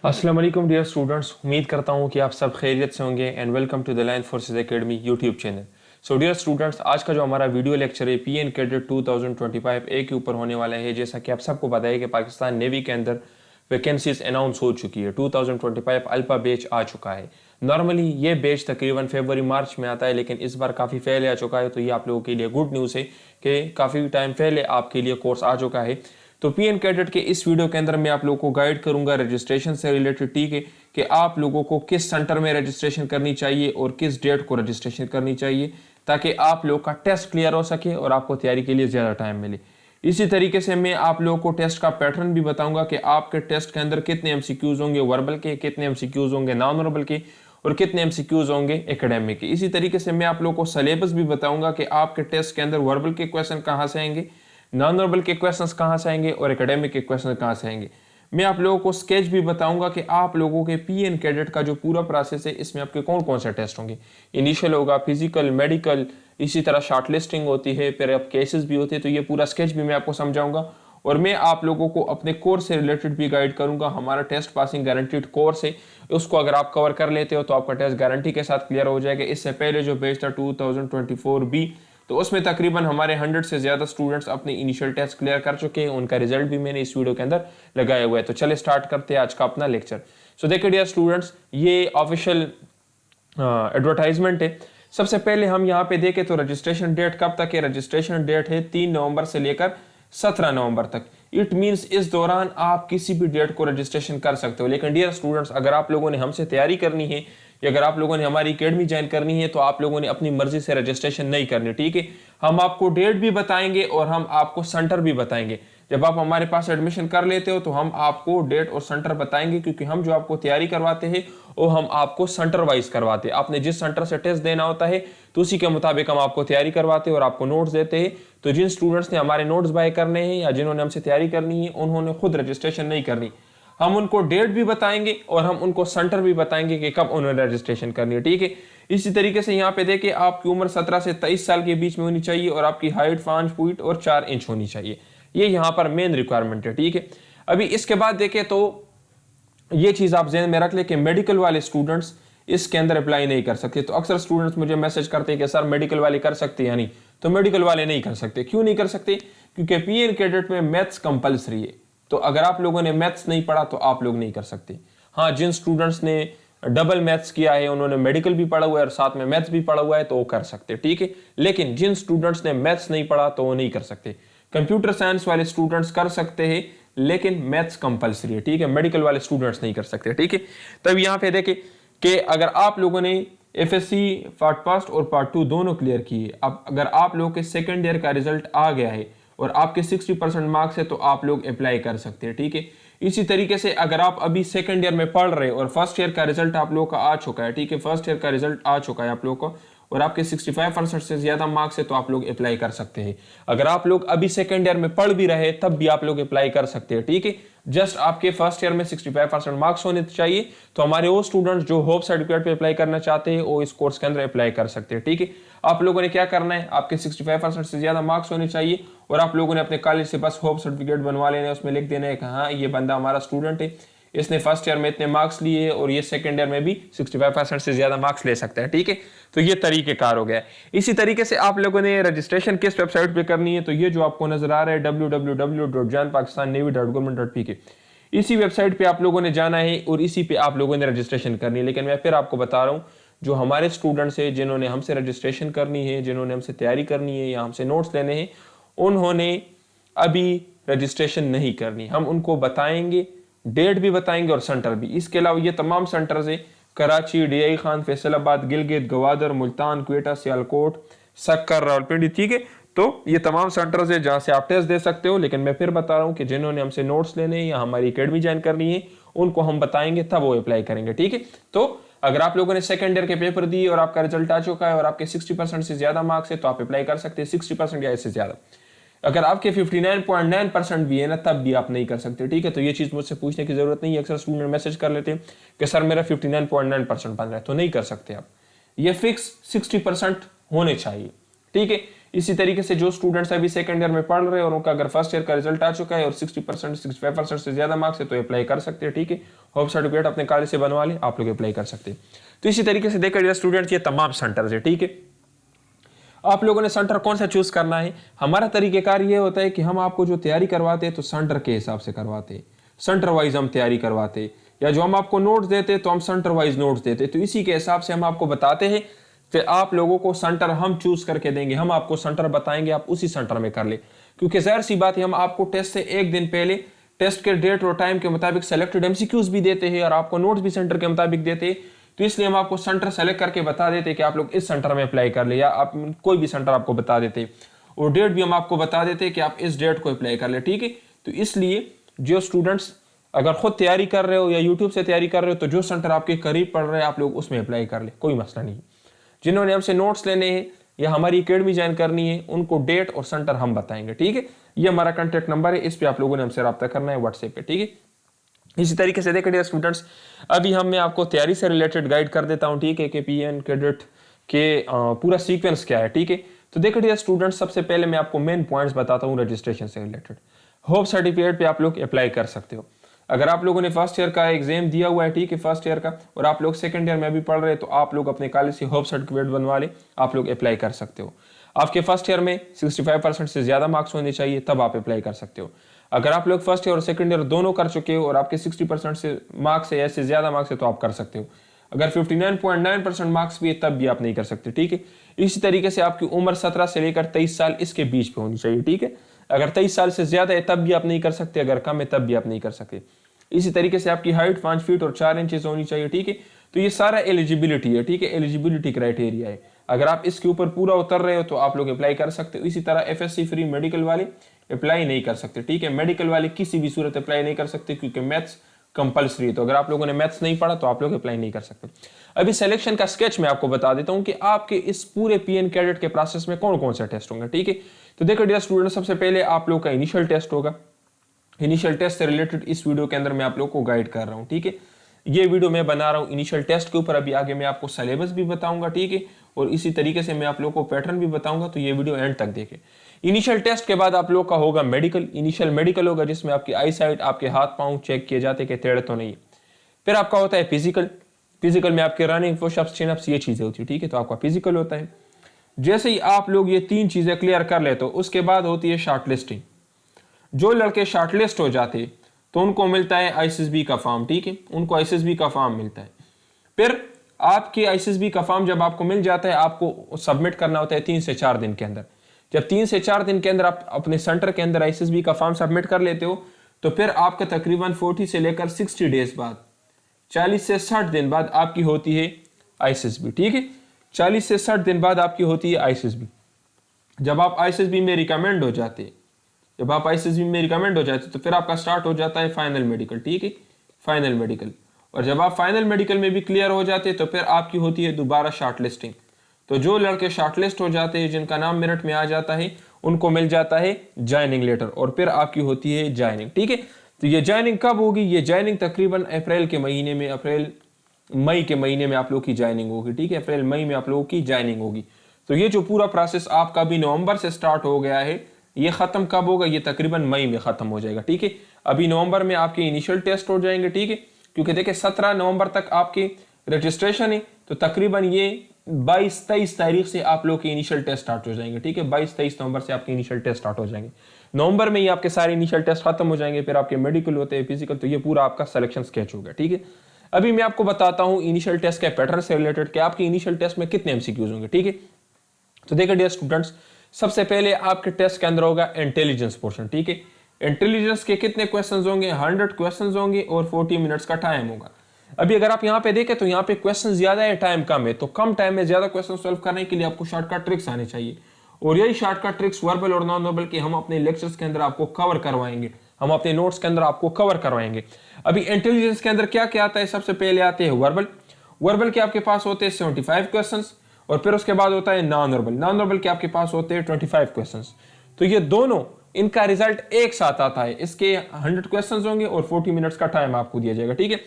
अस्सलाम वालेकुम dear students, उम्मीद करता हूँ कि आप सब खैरियत से होंगे and welcome to the line forces academy YouTube channel. So dear students, आज का जो हमारा वीडियो लेक्चर है पीएन कैडेट 2025 ए के ऊपर होने वाला है। जैसा कि आप सबको पता है कि पाकिस्तान नेवी के अंदर वैकेंसीज अनाउंस हो चुकी है। 2025 अल्फा बैच आ चुका है। नॉर्मली ये बैच तकरीबन फरवरी मार्च में आता है, लेकिन इस बार काफ़ी पहले आ चुका है, तो ये आप लोगों के लिए गुड न्यूज़ है कि काफ़ी टाइम पहले आपके लिए कोर्स आ चुका है। तो पीएन कैडेट के इस वीडियो के अंदर मैं आप लोगों को गाइड करूंगा रजिस्ट्रेशन से रिलेटेड, ठीक है, कि आप लोगों को किस सेंटर में रजिस्ट्रेशन करनी चाहिए और किस डेट को रजिस्ट्रेशन करनी चाहिए, ताकि आप लोग का टेस्ट क्लियर हो सके और आपको तैयारी के लिए ज़्यादा टाइम मिले। इसी तरीके से मैं आप लोगों को टेस्ट का पैटर्न भी बताऊंगा कि आपके टेस्ट के अंदर कितने एमसीक्यूज होंगे वर्बल के, कितने एमसीक्यूज होंगे नॉन वर्बल के और कितने एमसीक्यूज होंगे एकेडमिक के। इसी तरीके से मैं आप लोगों को सिलेबस भी बताऊंगा कि आपके टेस्ट के अंदर वर्बल के क्वेश्चन कहाँ से आएंगे, नॉन वर्बल के क्वेश्चंस कहाँ से आएंगे और एकेडमिक के क्वेश्चन कहाँ से आएंगे। मैं आप लोगों को स्केच भी बताऊंगा कि आप लोगों के पीएन कैडेट का जो पूरा प्रोसेस है इसमें आपके कौन कौन से टेस्ट होंगे। इनिशियल होगा, फिजिकल, मेडिकल, इसी तरह शॉर्ट लिस्टिंग होती है, फिर अब केसेस भी होते हैं। तो ये पूरा स्केच भी मैं आपको समझाऊंगा और मैं आप लोगों को अपने कोर्स से रिलेटेड भी गाइड करूंगा। हमारा टेस्ट पासिंग गारंटीड कोर्स है, उसको अगर आप कवर कर लेते हो तो आपका टेस्ट गारंटी के साथ क्लियर हो जाएगा। इससे पहले जो बैच था 2024 बी, तो उसमें तकरीबन हमारे 100 से ज़्यादा स्टूडेंट्स अपने इनिशियल टेस्ट क्लियर कर चुके हैं। उनका रिजल्ट भी मैंने इस वीडियो के अंदर लगाया हुआ है। तो चले स्टार्ट करते हैं आज का अपना लेक्चर। सो देखिए डियर स्टूडेंट्स, ये ऑफिशियल एडवर्टाइजमेंट है। सबसे पहले हम यहाँ पे देखें तो रजिस्ट्रेशन डेट कब तक है। रजिस्ट्रेशन डेट है 3 नवंबर से लेकर 17 नवंबर तक। इट मीन्स इस दौरान आप किसी भी डेट को रजिस्ट्रेशन कर सकते हो। लेकिन डियर स्टूडेंट्स, अगर आप लोगों ने हमसे तैयारी करनी है या अगर आप लोगों ने हमारी एकेडमी ज्वाइन करनी है तो आप लोगों ने अपनी मर्जी से रजिस्ट्रेशन नहीं करनी, ठीक है। हम आपको डेट भी बताएंगे और हम आपको सेंटर भी बताएंगे। जब आप हमारे पास एडमिशन कर लेते हो तो हम आपको डेट और सेंटर बताएंगे, क्योंकि हम जो आपको तैयारी करवाते हैं वो हम आपको सेंटर वाइज करवाते हैं। आपने जिस सेंटर से टेस्ट देना होता है तो उसी के मुताबिक हम आपको तैयारी करवाते हैं और आपको नोट्स देते हैं। तो जिन स्टूडेंट्स ने हमारे नोट्स बाय करने हैं या जिन्होंने हमसे तैयारी करनी है उन्होंने खुद रजिस्ट्रेशन नहीं करनी। हम उनको डेट भी बताएंगे और हम उनको सेंटर भी बताएंगे कि कब उन्होंने रजिस्ट्रेशन करनी है, ठीक है। इसी तरीके से यहाँ पे देखिए, आपकी उम्र 17 से 23 साल के बीच में होनी चाहिए और आपकी हाइट 5 फीट और 4 इंच होनी चाहिए। ये यहाँ पर मेन रिक्वायरमेंट है, ठीक है। अभी इसके बाद देखें तो ये चीज़ आप ज़हन में रख ले कि मेडिकल वाले स्टूडेंट्स इसके अंदर अप्लाई नहीं कर सकते। तो अक्सर स्टूडेंट्स मुझे मैसेज करते हैं कि सर मेडिकल वाले कर सकते हैं या नहीं। तो मेडिकल वाले नहीं कर सकते। क्यों नहीं कर सकते? क्योंकि पीएन कैडेट में मैथ्स कंपलसरी है। तो अगर आप लोगों ने मैथ्स नहीं पढ़ा तो आप लोग नहीं कर सकते। हाँ, जिन स्टूडेंट्स ने डबल मैथ्स किया है, उन्होंने मेडिकल भी पढ़ा हुआ है और साथ में मैथ्स भी पढ़ा हुआ है, तो वो कर सकते, ठीक है। लेकिन जिन स्टूडेंट्स ने मैथ्स नहीं पढ़ा तो वो नहीं कर सकते। कंप्यूटर साइंस वाले स्टूडेंट्स कर सकते हैं लेकिन मैथ्स कंपलसरी है, ठीक है। मेडिकल वाले स्टूडेंट्स नहीं कर सकते, ठीक है। तब यहाँ पे देखें कि अगर आप लोगों ने एफएससी पार्ट फर्स्ट और पार्ट 2 दोनों क्लियर किए, अब अगर आप लोगों के सेकेंड ईयर का रिजल्ट आ गया है और आपके 60% मार्क्स है तो आप लोग अप्लाई कर सकते हैं, ठीक है। इसी तरीके से अगर आप अभी सेकंड ईयर में पढ़ रहे हो और फर्स्ट ईयर का रिजल्ट आप लोगों का आ चुका है, ठीक है, फर्स्ट ईयर का रिजल्ट आ चुका है आप लोगों का और आपके 65% से ज्यादा मार्क्स है तो आप लोग अप्लाई कर सकते हैं। अगर आप लोग अभी सेकंड ईयर में पढ़ भी रहे तब भी आप लोग अप्लाई कर सकते हैं, ठीक है। जस्ट आपके फर्स्ट ईयर में 65% मार्क्स होने चाहिए। तो हमारे वो स्टूडेंट्स जो होप सर्टिफिकेट पे अप्लाई करना चाहते हैं वो इस कोर्स के अंदर अप्लाई कर सकते हैं, ठीक है। आप लोगों ने क्या करना है, आपके 65% से ज्यादा मार्क्स होने चाहिए और आप लोगों ने अपने कॉलेज से बस होप सर्टिफिकेट बनवा लेना है। उसमें लिख देना है कि हाँ ये बंदा हमारा स्टूडेंट है, इसने फर्स्ट ईयर में इतने मार्क्स लिए और ये सेकंड ईयर में भी 65% से ज्यादा मार्क्स ले सकता है, ठीक है। तो ये तरीकेकार हो गया। इसी तरीके से आप लोगों ने रजिस्ट्रेशन किस वेबसाइट पे करनी है, तो ये जो आपको नजर आ रहा है www.janpakistanNavy.gov.pk, इसी वेबसाइट पे आप लोगों ने जाना है और इसी पे आप लोगों ने रजिस्ट्रेशन करनी है। लेकिन मैं फिर आपको बता रहा हूँ, जो हमारे स्टूडेंट्स हैं जिन्होंने हमसे रजिस्ट्रेशन करनी है, जिन्होंने हमसे तैयारी करनी है या हमसे नोट्स लेने हैं, उन्होंने अभी रजिस्ट्रेशन नहीं करनी। हम उनको बताएंगे, डेट भी बताएंगे और सेंटर भी। इसके अलावा ये तमाम सेंटर्स है कराची, डीआई खान, फैसलाबाद, गिलगित, गवादर, मुल्तान, क्वेटा, सियालकोट, सक्कर, रावलपिंडी, ठीक है। तो ये तमाम सेंटर्स है जहां से आप टेस्ट दे सकते हो। लेकिन मैं फिर बता रहा हूँ कि जिन्होंने हमसे नोट्स लेने या हमारी एकेडमी ज्वाइन करनी है उनको हम बताएंगे तब वो अप्लाई करेंगे, ठीक है। तो अगर आप लोगों ने सेकंड ईयर के पेपर दिए और आपका रिजल्ट आ चुका है और आपके 60% से ज्यादा मार्क्स है तो आप अप्लाई कर सकते हैं, 60% या इससे ज्यादा। अगर आपके 59.9% भी है ना तब भी आप नहीं कर सकते, ठीक है। तो ये चीज़ मुझसे पूछने की जरूरत नहीं है। अक्सर स्टूडेंट मैसेज कर लेते हैं कि सर मेरा 59.9% बन रहा है, तो नहीं कर सकते आप। ये फिक्स 60% होने चाहिए, ठीक है। इसी तरीके से जो स्टूडेंट्स अभी सेकंड ईयर में पढ़ रहे हैं और उनका अगर फर्स्ट ईयर का रिजल्ट आ चुका है और 60% 65% से ज्यादा मार्क्स है तो अप्लाई कर सकते हैं, ठीक है। होप सर्टिफिकेट अपने कॉलेज से बनवा ले, आप लोग अप्लाई कर सकते हैं। तो इसी तरीके से देखा स्टूडेंट्स ये तमाम सेंटर्स है, ठीक है। आप लोगों ने सेंटर कौन सा चूज करना है। हमारा तरीकेकार ये होता है कि हम आपको जो तैयारी करवाते हैं तो सेंटर के हिसाब से करवाते हैं, सेंटर वाइज हम तैयारी करवाते हैं, या जो हम आपको नोट्स देते हैं तो हम सेंटर वाइज नोट्स देते हैं। तो इसी के हिसाब से हम आपको बताते हैं, फिर आप लोगों को सेंटर हम चूज करके देंगे, हम आपको सेंटर बताएंगे, आप उसी सेंटर में कर ले। क्योंकि जाहिर सी बात है हम आपको टेस्ट से एक दिन पहले टेस्ट के डेट और टाइम के मुताबिक सेलेक्टेड एमसीक्यूज भी देते हैं और आपको नोट्स भी सेंटर के मुताबिक देते हैं। तो इसलिए हम आपको सेंटर सेलेक्ट करके बता देते कि आप लोग इस सेंटर में अप्लाई कर ले, या आप कोई भी सेंटर आपको बता देते और डेट भी हम आपको बता देते कि आप इस डेट को अप्लाई कर ले, ठीक है। तो इसलिए जो स्टूडेंट्स अगर खुद तैयारी कर रहे हो या यूट्यूब से तैयारी कर रहे हो तो जो सेंटर आपके करीब पड़ रहे हैं आप लोग उसमें अप्लाई कर ले, कोई मसला नहीं। जिन्होंने हमसे नोट्स लेने हैं या हमारी अकेडमी ज्वाइन करनी है उनको डेट और सेंटर हम बताएंगे, ठीक है। ये हमारा कॉन्टैक्ट नंबर है, इस पे आप लोगों ने हमसे रब्ता करना है व्हाट्सएप पे, ठीक है। इसी तरीके से देखिए स्टूडेंट्स, अभी मैं आपको तैयारी से रिलेटेड गाइड कर देता हूं, ठीक है, कि पीएन कैडेट के पूरा सीक्वेंस क्या है, ठीक है। तो देखिए स्टूडेंट्स, सबसे पहले मैं आपको मेन पॉइंट्स बताता हूं रजिस्ट्रेशन से रिलेटेड। होप सर्टिफिकेट पे आप लोग अप्लाई कर सकते हो। अगर आप लोगों ने फर्स्ट ईयर का एग्जाम दिया हुआ है, ठीक है, फर्स्ट ईयर का, और आप लोग सेकंड ईयर में अभी पढ़ रहे हैं तो आप लोग अपने कॉलेज से होप सर्टिफिकेट बनवा ले, आप लोग अप्लाई कर सकते हो। आपके फर्स्ट ईयर में 65% से ज्यादा मार्क्स होने चाहिए, तब आप अप्लाई कर सकते हो। अगर आप लोग फर्स्ट ईयर और सेकंड ईयर दोनों कर चुके हो और आपके 60% से मार्क्स है या इससे ज्यादा मार्क्स है तो आप कर सकते हो। अगर 59.9% मार्क्स भी है तब भी आप नहीं कर सकते, ठीक है। इसी तरीके से आपकी उम्र 17 से लेकर 23 साल इसके बीच पे होनी चाहिए, ठीक है। अगर 23 साल से ज्यादा है तब भी आप नहीं कर सकते, अगर कम है तब भी आप नहीं कर सकते। इसी तरीके से आपकी हाइट 5 फीट और 4 इंचेस होनी चाहिए, ठीक है। तो ये सारा एलिजिबिलिटी है, ठीक है, एलिजिबिलिटी क्राइटेरिया है। अगर आप इसके ऊपर पूरा उतर रहे हो तो आप लोग अप्लाई कर सकते हो। इसी तरह एफएससी फ्री मेडिकल वाले अप्लाई नहीं कर सकते, ठीक है। मेडिकल वाले किसी भी सूरत अप्लाई नहीं कर सकते क्योंकि मैथ्स कंपल्सरी है। तो अगर आप लोगों ने मैथ्स नहीं पढ़ा तो आप लोग अप्लाई नहीं कर सकते। अभी सिलेक्शन का स्केच मैं आपको बता देता हूं कि आपके इस पूरे पीएन कैडेट के प्रोसेस में कौन कौन से टेस्ट होंगे, ठीक है। तो देखो डियर स्टूडेंट, सबसे पहले आप लोग का इनिशियल टेस्ट होगा। इनिशियल टेस्ट से रिलेटेड इस वीडियो के अंदर मैं आप लोग को गाइड कर रहा हूं, ठीक है। ये वीडियो मैं बना रहा हूं इनिशियल टेस्ट के ऊपर। अभी आगे मैं आपको सिलेबस भी बताऊंगा, ठीक है, और इसी तरीके से मैं आप लोग को पैटर्न भी बताऊंगा, तो ये वीडियो एंड तक देखें। इनिशियल टेस्ट के बाद आप लोग का होगा मेडिकल। इनिशियल मेडिकल होगा जिसमें आपकी आई साइट, आपके हाथ पांव चेक किए जाते कि टेढ़े तो नहीं। फिर आपका होता है फिजिकल। फिजिकल में आपके रनिंग, पुशअप्स, चिनअप्स ये चीजें होती है, ठीक है। तो आपका फिजिकल होता है। जैसे ही आप लोग ये 3 चीजें क्लियर कर ले तो उसके बाद होती है शॉर्ट लिस्टिंग। जो लड़के शॉर्टलिस्ट हो जाते तो उनको मिलता है आईसीएसबी का फॉर्म, ठीक है, उनको आईसीएसबी का फॉर्म मिलता है। फिर आपके आईसीएसबी का फॉर्म जब आपको मिल जाता है आपको सबमिट करना होता है 3 से 4 दिन के अंदर। जब 3 से 4 दिन के अंदर आप अपने सेंटर के अंदर आईसीएसबी का फॉर्म सबमिट कर लेते हो तो फिर आपका तकरीबन 40 से लेकर 60 डेज बाद, 40 से 60 दिन बाद आपकी होती है आईसीएसबी, ठीक है। 40 से 60 दिन बाद आपकी होती है आईसीएसबी। जब आप आईसीएसबी में रिकमेंड हो जाते तो फिर आपका स्टार्ट हो जाता है फाइनल मेडिकल, ठीक है, फाइनल मेडिकल। और जब आप फाइनल मेडिकल में भी क्लियर हो जाते तो फिर आपकी होती है दोबारा शॉर्ट लिस्टिंग। तो जो लड़के शॉर्टलिस्ट हो जाते हैं, जिनका नाम मेरिट में आ जाता है, उनको मिल जाता है ज्वाइनिंग लेटर और फिर आपकी होती है ज्वाइनिंग, ठीक है। तो ये ज्वाइनिंग कब होगी? ये ज्वाइनिंग तकरीबन अप्रैल मई के महीने में आप लोग की ज्वाइनिंग होगी, ठीक है। अप्रैल मई में आप लोगों की ज्वाइनिंग होगी। तो ये जो पूरा प्रोसेस आपका भी नवंबर से स्टार्ट हो गया है, ये खत्म कब होगा? ये तकरीबन मई में खत्म हो जाएगा, ठीक है। अभी नवंबर में आपके इनिशियल टेस्ट हो जाएंगे, ठीक है, क्योंकि देखिए 17 नवंबर तक आपकी रजिस्ट्रेशन है। तो तकरीबन ये 22-23 तारीख से आप लोग के इनिशियल टेस्ट स्टार्ट हो जाएंगे, ठीक है। 22-23 नवंबर से आपके इनिशियल टेस्ट स्टार्ट हो जाएंगे। नवंबर में ही आपके सारे इनिशियल टेस्ट खत्म हो जाएंगे, फिर आपके मेडिकल होते हैं, फिजिकल। तो ये पूरा आपका सिलेक्शन स्केच होगा, ठीक है। अभी मैं आपको बताता हूं इनिशियल टेस्ट के पैटर्न से रिलेटेड कि आपके इनिशियल टेस्ट में कितने एमसीक्यूज होंगे, ठीक है। तो देखिए डियर स्टूडेंट्स, सबसे पहले आपके टेस्ट के अंदर होगा इंटेलिजेंस पोर्शन, ठीक है। इंटेलिजेंस के कितने क्वेश्चंस होंगे? 100 क्वेश्चंस होंगे और 40 मिनट्स का टाइम होगा। अभी अगर आप यहाँ पे देखें तो यहाँ पे क्वेश्चन ज्यादा है, टाइम कम है। तो कम टाइम में ज्यादा क्वेश्चन सॉल्व करने के लिए आपको शॉर्टकट ट्रिक्स आने चाहिए, और यही शॉर्टकट ट्रिक्स वर्बल और नॉन वर्बल के हम अपने लेक्चर्स के अंदर आपको कवर करवाएंगे, हम अपने नोट्स के अंदर आपको कवर करवाएंगे। अभी इंटेलिजेंस के अंदर क्या क्या आता है? सबसे पहले आते हैं वर्बल। वर्बल के आपके पास होते हैं 75 क्वेश्चन, और फिर उसके बाद होता है नॉन वर्बल। नॉन वर्बल के आपके पास होते हैं 25 क्वेश्चन। तो ये दोनों, इनका रिजल्ट एक साथ आता है। इसके 100 क्वेश्चन होंगे और 40 मिनट्स का टाइम आपको दिया जाएगा, ठीक है।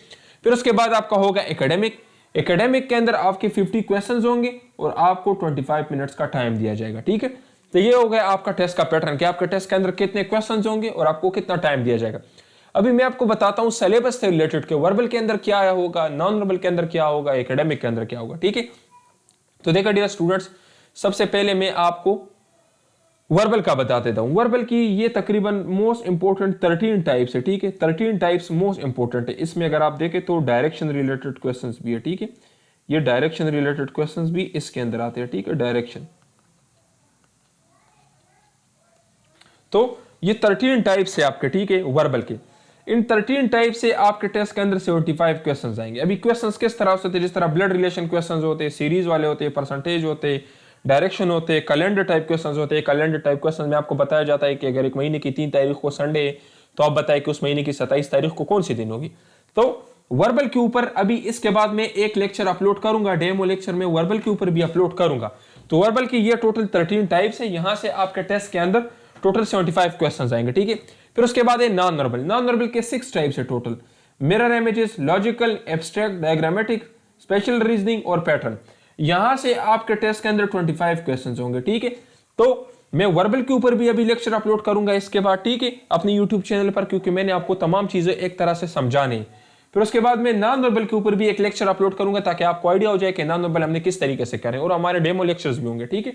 फिर उसके बाद आपका होगा एकेडमिक। एकेडमिक के अंदर आपके 50 क्वेश्चंस होंगे और आपको 25 मिनट्स का टाइम दिया जाएगा, ठीक है। तो ये हो गया आपका टेस्ट का पैटर्न कि आपके टेस्ट के अंदर कितने क्वेश्चंस होंगे और आपको कितना टाइम दिया जाएगा। अभी मैं आपको बताता हूं सिलेबस से रिलेटेड के वर्बल के अंदर क्या होगा, नॉन वर्बल के अंदर क्या होगा, एकेडमिक के अंदर क्या होगा, ठीक है। तो देखा डियर स्टूडेंट्स, सबसे पहले मैं आपको वर्बल का बता देता हूं। वर्बल की ये तकरीबन मोस्ट इंपोर्टेंट 13 टाइप्स है, ठीक है। 13 टाइप्स मोस्ट इंपोर्टेंट है। इसमें अगर आप देखें तो डायरेक्शन रिलेटेड क्वेश्चंस भी है, ठीक है। ये डायरेक्शन रिलेटेड क्वेश्चंस भी इसके अंदर आते हैं, ठीक है, डायरेक्शन। तो ये 13 टाइप्स है आपके, ठीक है, वर्बल के। इन 13 टाइप से आपके टेस्ट के अंदर 75 क्वेश्चंस आएंगे। अभी क्वेश्चंस किस तरह से होते हैं, जिस तरह ब्लड रिलेशन क्वेश्चंस होते हैं, सीरीज वाले होते हैं, परसेंटेज होते हैं, डायरेक्शन होते हैं, कैलेंडर टाइप क्वेश्चंस होते हैं। कैलेंडर टाइप क्वेश्चन में आपको बताया जाता है कि अगर एक महीने की 3 तारीख को संडे है तो आप बताएं कि उस महीने की 27 तारीख को कौन सी दिन होगी। तो वर्बल के ऊपर अभी इसके बाद में एक लेक्चर अपलोड करूंगा, डेमो लेक्चर में वर्बल के ऊपर भी अपलोड करूंगा। तो वर्बल की ये टोटल 13 टाइप्स है। यहां से आपके टेस्ट के अंदर टोटल 75 क्वेश्चंस आएंगे, ठीक है। फिर उसके बाद है नॉन वर्बल। नॉन वर्बल के 6 टाइप्स है total: mirror images, logical, abstract, diagrammatic, special reasoning और पैटर्न। यहां से आपके टेस्ट के अंदर 25 क्वेश्चंस होंगे, ठीक है। तो मैं वर्बल के ऊपर भी अभी लेक्चर अपलोड करूंगा इसके बाद, ठीक है, अपने यूट्यूब चैनल पर, क्योंकि मैंने आपको तमाम चीजें एक तरह से समझानी है। फिर उसके बाद मैं नॉन वर्बल के ऊपर भी एक लेक्चर अपलोड करूंगा ताकि आपको आइडिया हो जाए कि नॉन वर्बल हमने किस तरीके से करें, और हमारे डेमो लेक्चर्स भी होंगे, ठीक है।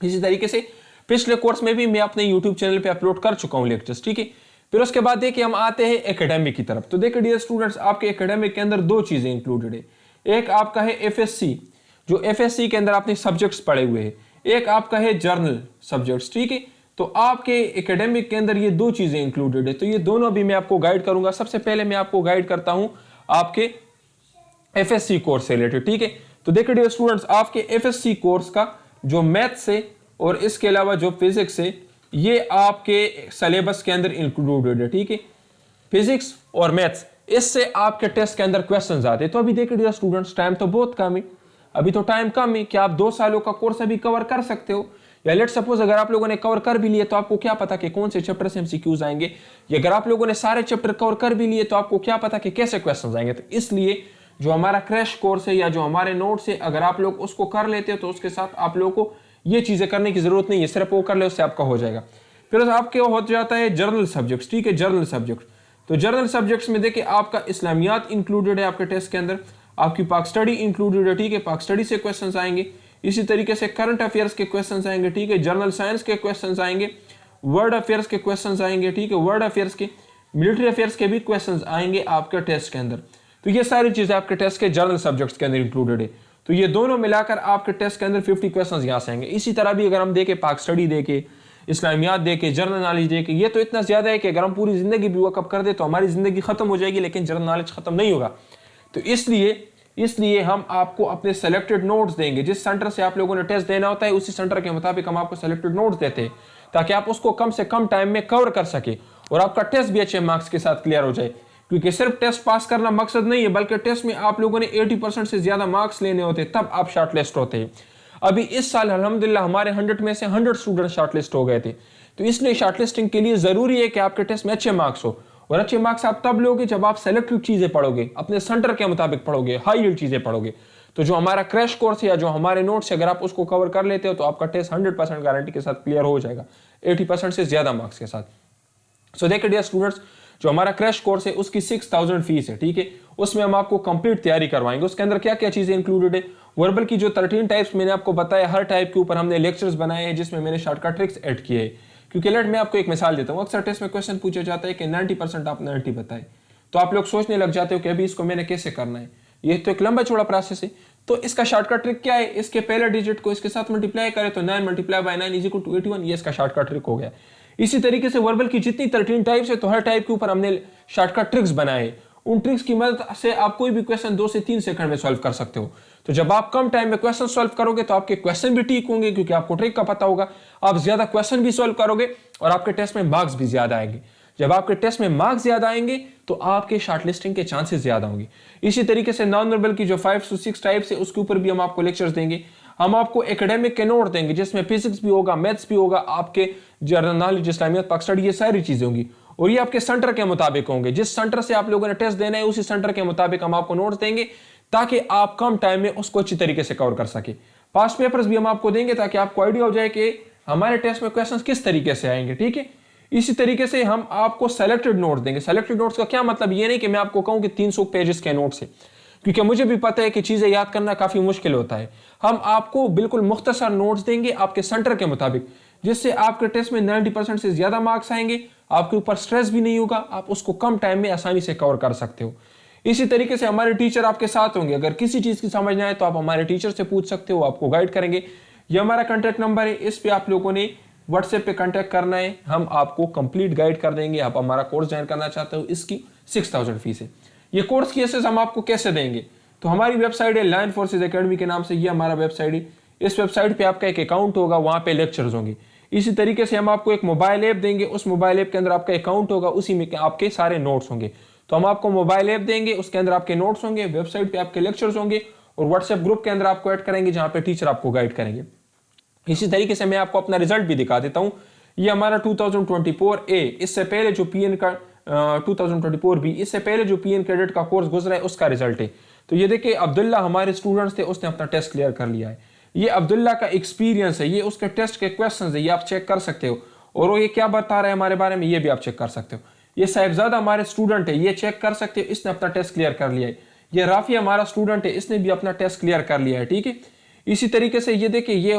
इसी तरीके से पिछले कोर्स में भी मैं अपने यूट्यूब चैनल पे अपलोड कर चुका हूं लेक्चर्स, ठीक है। फिर उसके बाद देखिए हम आते हैं एकेडमिक की तरफ। तो देखिए डियर स्टूडेंट्स, आपके एकेडमिक के अंदर 2 चीजें इंक्लूडेड है। एक आपका है एफएससी, जो एफएससी के अंदर आपने सब्जेक्ट्स पढ़े हुए हैं। एक आपका है जर्नल सब्जेक्ट्स, ठीक है। तो आपके एकेडमिक के अंदर ये 2 चीजें इंक्लूडेड है। तो ये दोनों भी मैं आपको गाइड करूंगा। सबसे पहले मैं आपको गाइड करता हूं आपके एफएससी कोर्स से रिलेटेड, ठीक है। तो देखिए डियर स्टूडेंट्स, आपके एफएससी कोर्स का जो मैथ्स है और इसके अलावा जो फिजिक्स है, ये आपके सिलेबस के अंदर इंक्लूडेड है, ठीक है। फिजिक्स और मैथ्स, इससे आपके टेस्ट के अंदर क्वेश्चंस आते हैं। तो अभी देखिए डियर स्टूडेंट्स, टाइम तो बहुत कम है, अभी तो टाइम कम है कि आप 2 सालों का कोर्स अभी कवर कर सकते हो। या लेट सपोज अगर आप लोगों ने कवर कर भी लिए तो आपको क्या पता कि कौन से चैप्टर से एमसीक्यूज आएंगे, या अगर आप लोगों ने सारे चैप्टर कवर कर भी लिए तो आपको क्या पता कि कैसे क्वेश्चंस आएंगे। तो इसलिए जो हमारा क्रैश कोर्स है या जो हमारे नोट्स है, अगर आप लोग उसको कर लेते हो तो उसके साथ आप लोगों को ये चीजें करने की जरूरत नहीं है, सिर्फ वो कर ले उससे आपका हो जाएगा। फिर आपके हो जाता है जर्नल सब्जेक्ट्स, ठीक है, जर्नल सब्जेक्ट। तो जर्नल सब्जेक्ट्स में देखिए आपका इस्लामियात इंक्लूडेड है आपके टेस्ट के अंदर, आपकी पाक स्टडी इंक्लूडेड है, ठीक है, पाक स्टडी से क्वेश्चंस आएंगे। इसी तरीके से करंट अफेयर्स के क्वेश्चंस आएंगे, ठीक है, जनरल साइंस के क्वेश्चंस आएंगे, वर्ल्ड अफेयर्स के क्वेश्चंस आएंगे, ठीक है, वर्ल्ड अफेयर्स के, मिलिट्री अफेयर्स के भी क्वेश्चंस आएंगे आपके टेस्ट के अंदर। तो ये सारी चीजें आपके टेस्ट के जर्नल सब्जेक्ट्स के अंदर इंक्लूडेड है। तो ये दोनों मिलाकर आपके टेस्ट के अंदर 50 क्वेश्चंस यहां से आएंगे। इसी तरह भी अगर हम देखें पाक स्टडी देखे, इस्लामियात देखे, जनरल नॉलेज देखे, ये तो इतना ज्यादा है कि अगर हम पूरी जिंदगी भी वकफ कर दे तो हमारी जिंदगी खत्म हो जाएगी, लेकिन जनरल नॉलेज खत्म नहीं होगा। तो इसलिए हम आपको अपने सेलेक्टेड नोट्स देंगे। जिस सेंटर से आप लोगों ने टेस्ट देना होता है उसी सेंटर के मुताबिक हम आपको सेलेक्टेड नोट्स देते हैं ताकि आप उसको कम से कम टाइम में कवर कर सके और आपका टेस्ट भी अच्छे मार्क्स के साथ क्लियर हो जाए। क्योंकि सिर्फ टेस्ट पास करना मकसद नहीं है, बल्कि टेस्ट में आप लोगों ने 80% से ज्यादा मार्क्स लेने होते हैं, तब आप शॉर्टलिस्ट होते हैं। अभी इस साल अल्हम्दुलिल्लाह हमारे 100 में से 100 स्टूडेंट शॉर्टलिस्ट हो गए थे। तो इसलिए शॉर्टलिस्टिंग के लिए जरूरी है कि आपके टेस्ट में अच्छे मार्क्स हो, और अच्छे मार्क्स आप तब लोगे जब आप सेलेक्टिव चीजें पढ़ोगे, अपने सेंटर के मुताबिक पढ़ोगे, हाई यील्ड चीजें पढ़ोगे। तो जो हमारा क्रैश कोर्स है या जो हमारे नोट्स है, अगर आप उसको कवर कर लेते हो तो आपका टेस्ट 100% गारंटी के साथ क्लियर हो जाएगा, 80% से ज्यादा मार्क्स के साथ। सो देखिए डियर स्टूडेंट्स, जो हमारा क्रैश कोर्स है उसकी 6000 फीस है, ठीक है। उसमें हम आपको कंप्लीट तैयारी करवाएंगे। उसके अंदर क्या क्या चीजें इंक्लूडेड है, वर्बल की जो 13 टाइप्स मैंने आपको बताया, हर टाइप के ऊपर हमने लेक्चर्स बनाए हैं जिसमें मैंने शॉर्टकट ट्रिक्स ऐड किए हैं। क्योंकि लेट मैं आपको एक मिसाल देता हूँ, अक्सर टेस्ट में क्वेश्चन पूछा जाता है कि 90% आप 90 बताए, तो आप लोग सोचने लग जाते हो कि अभी इसको मैंने कैसे करना है, ये तो एक लंबा चौड़ा प्रोसेस है। तो इसका शॉर्टकट ट्रिक क्या है, इसके पहले डिजिट को इसके साथ मल्टीप्लाई करें तो 9 × 9 = 81, ये इसका शॉर्टकट ट्रिक हो गया। इसी तरीके से वर्बल की जितनी 13 टाइप्स है तो हर टाइप के ऊपर हमने शॉर्टकट ट्रिक्स बनाए। उन ट्रिक्स की मदद से आप कोई भी क्वेश्चन 2 से 3 सेकंड में सॉल्व कर सकते हो। तो जब आप कम टाइम में क्वेश्चन सॉल्व करोगे तो आपके क्वेश्चन भी ठीक होंगे क्योंकि आपको ट्रिक का पता होगा, आप ज्यादा क्वेश्चन भी सॉल्व करोगे और आपके टेस्ट में मार्क्स भी ज्यादा आएंगे। जब आपके टेस्ट में मार्क्स ज्यादा आएंगे तो आपके शॉर्टलिस्टिंग के चांसेस ज्यादा होंगे। इसी तरीके से नॉन वर्बल की जो 5 से 6 टाइप्स है उसके ऊपर भी हम आपको लेक्चर्स देंगे। हम आपको एकेडमिक के नोट देंगे जिसमें फिजिक्स भी होगा, मैथ्स भी होगा, आपके जनरल नॉलेज, इस्लामियत, पाक स्टडी, ये सारी चीजें होंगी और ये आपके सेंटर के मुताबिक होंगे। जिस सेंटर से आप लोगों ने टेस्ट देना है उसी सेंटर के मुताबिक हम आपको नोट्स देंगे ताकि आप कम टाइम में उसको अच्छी तरीके से कवर कर सके। पास्ट पेपर्स भी हम आपको देंगे ताकि आपको आइडिया हो जाए कि हमारे टेस्ट में क्वेश्चंस किस तरीके से आएंगे, ठीक है। इसी तरीके से हम आपको सेलेक्टेड नोट्स देंगे। सेलेक्टेड नोट्स का क्या मतलब, ये नहीं कि मैं आपको कहूं कि 300 पेजेस के नोट्स है, क्योंकि मुझे भी पता है कि चीजें याद करना काफी मुश्किल होता है। हम आपको बिल्कुल मुख्तसर नोट्स देंगे आपके सेंटर के मुताबिक, जिससे आपके टेस्ट में 90% से ज्यादा मार्क्स आएंगे, आपके ऊपर स्ट्रेस भी नहीं होगा, आप उसको कम टाइम में आसानी से कवर कर सकते हो। इसी तरीके से हमारे टीचर आपके साथ होंगे। अगर किसी चीज की समझ ना आए तो आप हमारे टीचर से पूछ सकते हो, आपको गाइड करेंगे। ये हमारा कॉन्टैक्ट नंबर है, इस पे आप लोगों ने व्हाट्सएप पे कांटेक्ट करना है, हम आपको कंप्लीट गाइड कर देंगे। आप हमारा कोर्स ज्वाइन करना चाहते हो, इसकी 6000 फीस है। ये कोर्स की एक्सेस हम आपको कैसे देंगे, तो हमारी वेबसाइट है लायन फोर्सेस एकेडमी के नाम से, ये हमारा वेबसाइट है। इस वेबसाइट पे आपका एक अकाउंट होगा, वहां पे लेक्चर्स होंगे। इसी तरीके से हम आपको एक मोबाइल ऐप देंगे, उस मोबाइल ऐप के अंदर आपका अकाउंट होगा, उसी में आपके सारे नोट्स होंगे। तो हम आपको मोबाइल ऐप देंगे, उसके अंदर आपके नोट्स होंगे, वेबसाइट पे आपके लेक्चर्स होंगे, और व्हाट्सएप ग्रुप के अंदर आपको ऐड करेंगे जहां पे टीचर आपको गाइड करेंगे। इसी तरीके से मैं आपको अपना रिजल्ट भी दिखा देता हूं। ये हमारा 2024 ए, इससे पहले जो पीएन का 2024 बी, इससे पहले जो पीएन कैडेट का कोर्स गुजरा है उसका रिजल्ट है। तो ये देखिए अब्दुल्ला हमारे स्टूडेंट्स थे, उसने अपना टेस्ट क्लियर कर लिया है। ये अब्दुल्ला का एक्सपीरियंस है, ये उसके टेस्ट के क्वेश्चंस है, ये आप चेक कर सकते हो। और वो ये क्या बता रहा है हमारे बारे में, ये भी आप चेक कर सकते हो। ये साहिबजादा हमारे स्टूडेंट है, ये चेक कर सकते हो, इसने अपना टेस्ट क्लियर कर लिया है। ये राफी हमारा स्टूडेंट है, इसने भी अपना टेस्ट क्लियर कर लिया है, ठीक है। इसी तरीके से ये देखिए ये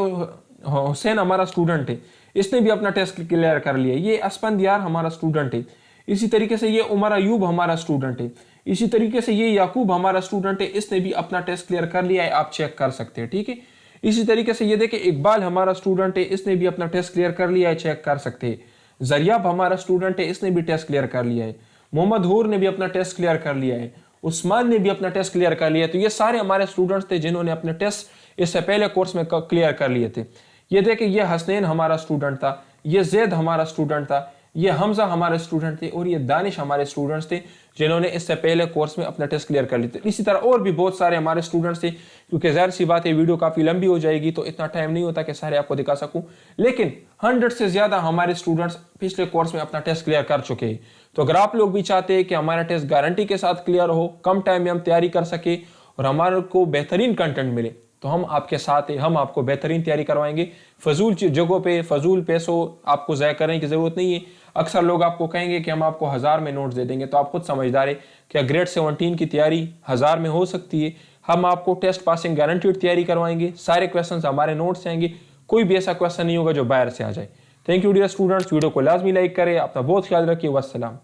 हुसैन हमारा स्टूडेंट है, इसने भी अपना टेस्ट क्लियर कर लिया है। ये अस्पंदियार हमारा स्टूडेंट है। इसी तरीके से ये उमर अयूब हमारा स्टूडेंट है। इसी तरीके से ये याकूब हमारा स्टूडेंट है, इसने भी अपना टेस्ट क्लियर कर लिया है, आप चेक कर सकते हैं, ठीक है। इसी तरीके से ये देखिए इकबाल हमारा स्टूडेंट है, इसने भी अपना टेस्ट क्लियर कर लिया है, चेक कर सकते हैं। जरियाब हमारा स्टूडेंट है, इसने भी टेस्ट क्लियर कर लिया है। मोहम्मद हूर ने भी अपना टेस्ट क्लियर कर लिया है। उस्मान ने भी अपना टेस्ट क्लियर कर लिया है। तो ये सारे हमारे स्टूडेंट्स थे जिन्होंने अपने टेस्ट इससे पहले कोर्स में क्लियर कर लिए थे। ये देखिए ये हसनैन हमारा स्टूडेंट था, ये जैद हमारा स्टूडेंट था, ये हमजा हमारे स्टूडेंट थे, और ये दानिश हमारे स्टूडेंट्स थे जिन्होंने इससे पहले कोर्स में अपना टेस्ट क्लियर कर लिए थे। इसी तरह और भी बहुत सारे हमारे स्टूडेंट्स थे। क्योंकि ज़ाहिर सी बात है वीडियो काफ़ी लंबी हो जाएगी, तो इतना टाइम नहीं होता कि सारे आपको दिखा सकूं, लेकिन 100 से ज़्यादा हमारे स्टूडेंट्स पिछले कोर्स में अपना टेस्ट क्लियर कर चुके हैं। तो अगर आप लोग भी चाहते हैं कि हमारा टेस्ट गारंटी के साथ क्लियर हो, कम टाइम में हम तैयारी कर सके और हमारे को बेहतरीन कंटेंट मिले, तो हम आपके साथ हैं, हम आपको बेहतरीन तैयारी करवाएंगे। फजूल जगहों पे फजूल पैसों आपको ज़ाया करने की ज़रूरत नहीं है। अक्सर लोग आपको कहेंगे कि हम आपको 1000 में नोट्स दे देंगे, तो आप खुद समझदार है कि ग्रेड 17 की तैयारी 1000 में हो सकती है। हम आपको टेस्ट पासिंग गारंटीड तैयारी करवाएंगे, सारे क्वेश्चन हमारे नोट्स से आएंगे, कोई भी ऐसा क्वेश्चन नहीं होगा जो बाहर से आ जाए। Thank you dear students, video को लाजमी लाइक करें, अपना बहुत ख्याल रखिए, वस्सलाम।